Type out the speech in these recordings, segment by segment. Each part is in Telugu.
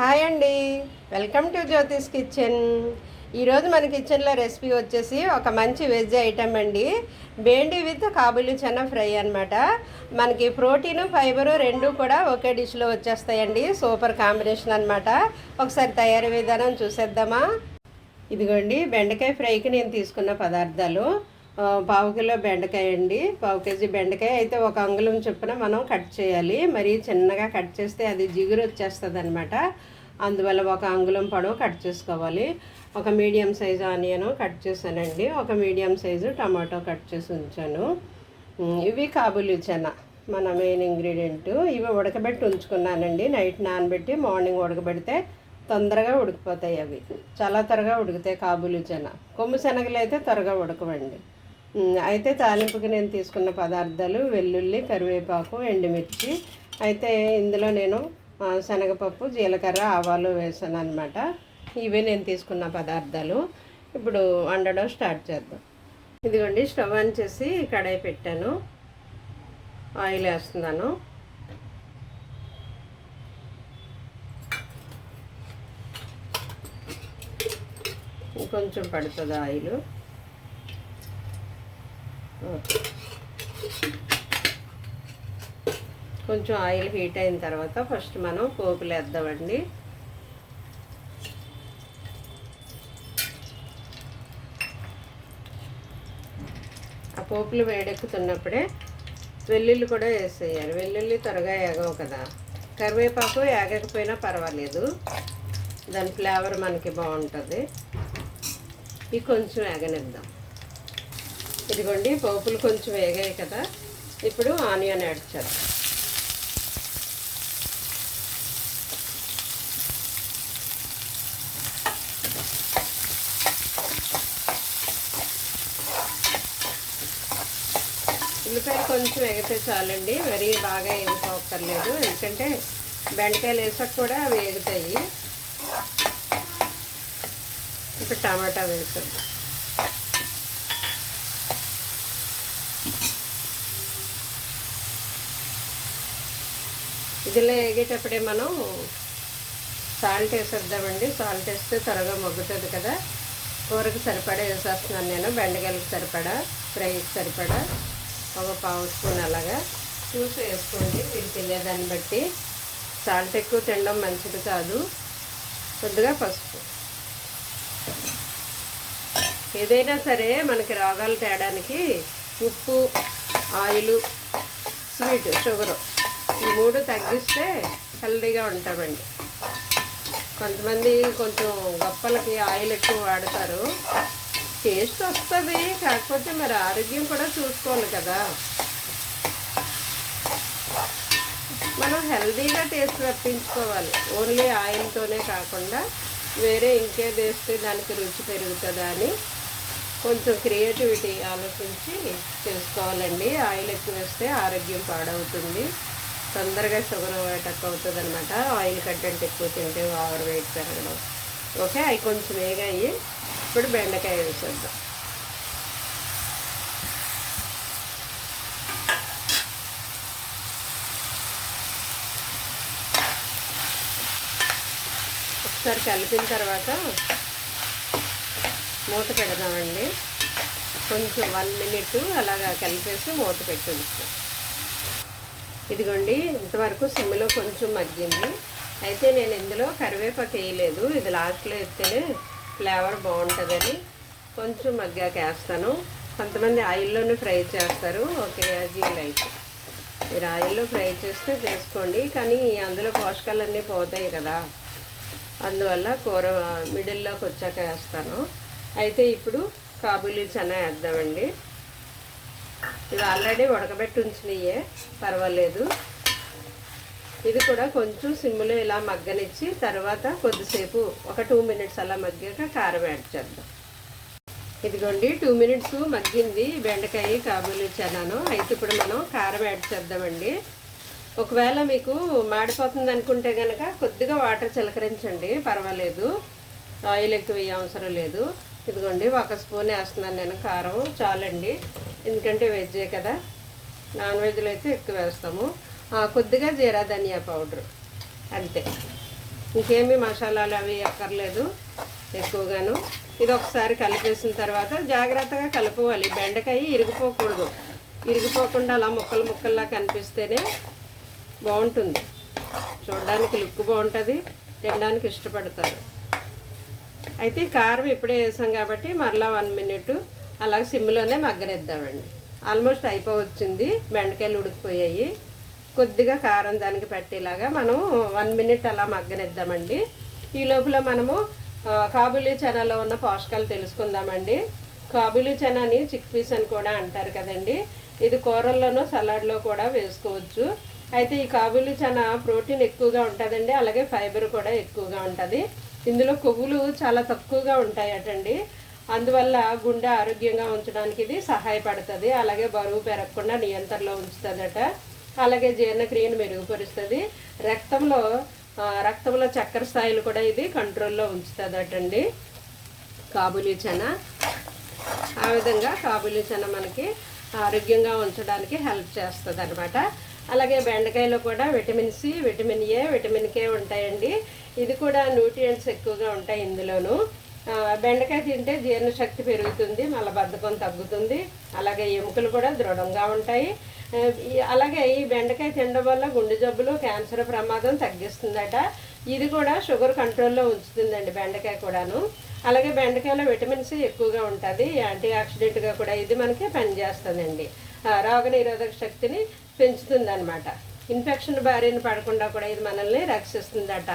హాయ్ అండి, వెల్కమ్ టు జ్యోతిష్ కిచెన్. ఈరోజు మన కిచెన్లో రెసిపీ వచ్చేసి ఒక మంచి వెజ్ ఐటమ్ అండి. బేండి విత్ కాబూలి చనా ఫ్రై అనమాట. మనకి ప్రోటీను ఫైబరు రెండు కూడా ఒకే డిష్లో వచ్చేస్తాయండి. సూపర్ కాంబినేషన్ అనమాట. ఒకసారి తయారీ విధానం చూసేద్దామా. ఇదిగోండి, బెండకాయ ఫ్రైకి నేను తీసుకున్న పదార్థాలు. పావు కిలో బెండకాయ అండి. పావు కేజీ బెండకాయ అయితే ఒక అంగుళం చొప్పున మనం కట్ చేయాలి. మరీ చిన్నగా కట్ చేస్తే అది జిగురు వచ్చేస్తుంది అనమాట. అందువల్ల ఒక అంగుళం పొడవు కట్ చేసుకోవాలి. ఒక మీడియం సైజు ఆనియన్ కట్ చేశానండి. ఒక మీడియం సైజు టమాటో కట్ చేసి ఉంచాను. ఇవి కాబూలి చనా మన మెయిన్ ఇంగ్రీడియంట్. ఇవి ఉడకబెట్టి ఉంచుకున్నానండి. నైట్ నానబెట్టి మార్నింగ్ ఉడకబెడితే తొందరగా ఉడికిపోతాయి. అవి చాలా త్వరగా ఉడికితాయి కాబూలి చనా. కొమ్ము శనగలు అయితే త్వరగా ఉడకవండి. అయితే తాలింపుకి నేను తీసుకున్న పదార్థాలు వెల్లుల్లి, కరివేపాకు, ఎండుమిర్చి. అయితే ఇందులో నేను శనగపప్పు, జీలకర్ర, ఆవాలు వేసాను అనమాట. ఇవే నేను తీసుకున్న పదార్థాలు. ఇప్పుడు వండడం స్టార్ట్ చేద్దాం. ఇదిగోండి, స్టవ్ ఆన్ చేసి కడాయి పెట్టాను. ఆయిల్ వేస్తున్నాను. కొంచెం పడుతుంది ఆయిల్. కొంచెం ఆయిల్ హీట్ అయిన తర్వాత ఫస్ట్ మనం పోపులు వేద్దామండి. ఆ పోపులు వేడెక్కుతున్నప్పుడే వెల్లుల్లి కూడా వేసేయాలి. వెల్లుల్లి త్వరగా ఏగవు కదా. కరివేపాకు ఏగకపోయినా పర్వాలేదు, దాని ఫ్లేవర్ మనకి బాగుంటుంది. ఇవి కొంచెం వేగనిద్దాం. ఇదిగోండి, పోపులు కొంచెం వేగాయి కదా. ఇప్పుడు ఆనియన్ యాడ్ చేద్దాం. ఉల్లిపాయలు కొంచెం వేగితే చాలండి, మరీ బాగా వేగిపోక్కర్లేదు. ఎందుకంటే బెండకాయలు వేసాక కూడా వేగుతాయి. ఇప్పుడు టమాటా వేసాం. ఇదిలో వేగేటప్పుడే మనం సాల్ట్ వేసేద్దామండి. సాల్ట్ వేస్తే త్వరగా మగ్గుతుంది కదా. కూరకు సరిపడా వేసేస్తున్నాను నేను. బెండకాయలకు సరిపడా, ఫ్రైకి సరిపడా ఒక పావు స్పూన్ అలాగా చూసి వేసుకోండి మీరు తినేదాన్ని బట్టి. సాల్ట్ ఎక్కువ తినడం మంచిది కాదు. కొద్దిగా పసుపు. ఏదైనా సరే మనకి రోగాలు తేడానికి ఉప్పు, ఆయిల్, స్వీట్, షుగరు ఈ మూడు తగ్గిస్తే హెల్తీగా ఉంటామండి. కొంతమంది కొంచెం గొప్పలకి ఆయిల్ ఎక్కువ వాడతారు. టేస్ట్ వస్తుంది, కాకపోతే మరి ఆరోగ్యం కూడా చూసుకోవాలి కదా. మనం హెల్తీగా టేస్ట్ రప్పించుకోవాలి. ఓన్లీ ఆయిల్తోనే కాకుండా వేరే ఇంకేది వేస్తే దానికి రుచి పెరుగుతుందా అని కొంచెం క్రియేటివిటీ ఆలోచించి చేసుకోవాలండి. ఆయిల్ ఎక్కువ వేస్తే ఆరోగ్యం పాడవుతుంది. తొందరగా షుగర్ అటాక్ అవుతుంది అనమాట. ఆయిల్ కంటెంట్ ఎక్కువ తింటే ఓవర్ వెయిట్ పెరగడం. ఓకే, అవి కొంచెం వేగాయి. ఇప్పుడు బెండకాయ వేసేద్దాం. ఒకసారి కలిపిన తర్వాత మూత పెడదామండి. కొంచెం 1 మినిట్ అలాగా కలిపేసి మూత పెట్టి ఉంచుతాం. ఇదిగోండి, ఇంతవరకు సిమ్లో కొంచెం మగ్గింది. అయితే నేను ఇందులో కరివేపాకు వేయలేదు. ఇది లాస్ట్లో వేస్తేనే ఫ్లేవర్ బాగుంటుందని కొంచెం మగ్గాక వేస్తాను. కొంతమంది ఆయిల్లోనే ఫ్రై చేస్తారు. ఓకే, అది లైట్ మీరు ఆయిల్లో ఫ్రై చేస్తే చేసుకోండి. కానీ అందులో పోషకాలన్నీ పోతాయి కదా, అందువల్ల కూర మిడిల్లోకి వచ్చాక వేస్తాను. అయితే ఇప్పుడు కాబూలి చనా వేద్దామండి. ఇది ఆల్రెడీ ఉడకబెట్టి ఉంచినయే, పర్వాలేదు. ఇది కూడా కొంచెం సిమ్లో ఇలా మగ్గనిచ్చి తర్వాత కొద్దిసేపు ఒక 2 మినిట్స్ అలా మగ్గాక కారం యాడ్ చేద్దాం. ఇదిగోండి, 2 మినిట్స్ మగ్గింది బెండకాయ కాబూలి చనాను. అయితే ఇప్పుడు మనం కారం యాడ్ చేద్దామండి. ఒకవేళ మీకు మాడిపోతుంది అనుకుంటే కనుక కొద్దిగా వాటర్ చిలకరించండి, పర్వాలేదు. ఆయిల్ ఎక్కువ వేయ అవసరం లేదు. ఇదిగోండి, 1 స్పూన్ వేస్తున్నాను నేను. కారం చాలండి, ఎందుకంటే వెజ్జే కదా. నాన్ వెజ్లో అయితే ఎక్కువ వేస్తాము. కొద్దిగా జీరా ధనియా పౌడర్ అంతే. ఇంకేమీ మసాలాలు అవి అక్కర్లేదు ఎక్కువగాను. ఇది ఒకసారి కలిపేసిన తర్వాత జాగ్రత్తగా కలుపుకోవాలి. బెండకాయ ఇరిగిపోకూడదు. ఇరిగిపోకుండా అలా ముక్కలు ముక్కల్లా కనిపిస్తేనే బాగుంటుంది. చూడడానికి లుక్ బాగుంటుంది, తినడానికి ఇష్టపడతారు. అయితే కారం ఇప్పుడే వేసాం కాబట్టి మరలా 1 మినిట్ అలా సిమ్లోనే మగ్గనిద్దామండి. ఆల్మోస్ట్ అయిపోవచ్చింది, బెండకాయలు ఉడికిపోయాయి. కొద్దిగా కారం దానికి పట్టేలాగా మనం 1 మినిట్ అలా మగ్గనిద్దామండి. ఈ లోపల మనము కాబూలీ చనాలో ఉన్న పోషకాలు తెలుసుకుందామండి. కాబూలీ చనాని చిక్ పీస్ అని కూడా అంటారు కదండి. ఇది కూరల్లోనూ సలాడ్లో కూడా వేసుకోవచ్చు. అయితే ఈ కాబూలీ చనా ప్రోటీన్ ఎక్కువగా ఉంటుందండి, అలాగే ఫైబర్ కూడా ఎక్కువగా ఉంటుంది. ఇందులో కొవ్వులు చాలా తక్కువగా ఉంటాయటండి. అందువల్ల గుండె ఆరోగ్యంగా ఉంచడానికి ఇది సహాయపడుతుంది. అలాగే బరువు పెరగకుండా నియంత్రణలో ఉంచుతుందట. అలాగే జీర్ణక్రియను మెరుగుపరుస్తుంది. రక్తంలో చక్కెర స్థాయిలు కూడా ఇది కంట్రోల్లో ఉంచుతుందటండి కాబూలీ చనా. ఆ విధంగా కాబూలీ చనా మనకి ఆరోగ్యంగా ఉంచడానికి హెల్ప్ చేస్తుంది అనమాట. అలాగే బెండకాయలో కూడా vitamin C, vitamin A, vitamin K ఉంటాయండి. ఇది కూడా న్యూట్రియంట్స్ ఎక్కువగా ఉంటాయి ఇందులోను. బెండకాయ తింటే జీర్ణశక్తి పెరుగుతుంది, మలబద్ధకం తగ్గుతుంది, అలాగే ఎముకలు కూడా దృఢంగా ఉంటాయి. అలాగే ఈ బెండకాయ తినడం వల్ల గుండె జబ్బులు, క్యాన్సర్ ప్రమాదం తగ్గిస్తుందట. ఇది కూడా షుగర్ కంట్రోల్లో ఉంచుతుందండి బెండకాయ కూడాను. అలాగే బెండకాయలో విటమిన్ సి ఎక్కువగా ఉంటుంది, యాంటీ ఆక్సిడెంట్గా కూడా ఇది మనకి పనిచేస్తుందండి. రోగనిరోధక శక్తిని పెంచుతుంది అనమాట. ఇన్ఫెక్షన్ బారిన పడకుండా కూడా ఇది మనల్ని రక్షిస్తుందట.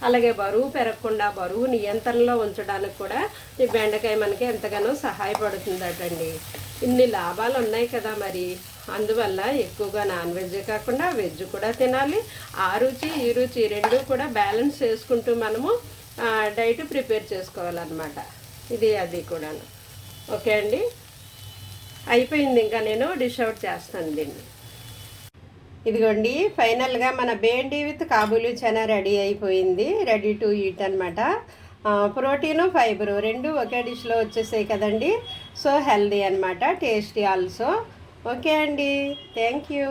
అలాగే బరువు పెరగకుండా బరువు నియంత్రణలో ఉంచడానికి కూడా ఈ బెండకాయ మనకి ఎంతగానో సహాయపడుతుందటండి. ఇన్ని లాభాలు ఉన్నాయి కదా మరి. అందువల్ల ఎక్కువగా నాన్ వెజ్ కాకుండా వెజ్ కూడా తినాలి. ఆ రుచి ఈ రుచి రెండు కూడా బ్యాలెన్స్ చేసుకుంటూ మనము డైట్ ప్రిపేర్ చేసుకోవాలన్నమాట. ఇది అది కూడా. ఓకే అండి, అయిపోయింది. ఇంకా నేను డిష్ అవుట్ చేస్తాను దీన్ని. ఇదిగోండి, ఫైనల్గా మన బేండి విత్ కాబూలీ చనా రెడీ అయిపోయింది. రెడీ టు ఈట్ అనమాట. ప్రోటీను, ఫైబరు రెండు ఒకే డిష్లో వచ్చేసాయి కదండి. సో హెల్దీ అనమాట, టేస్టీ ఆల్సో. ఓకే అండి, థ్యాంక్ యూ.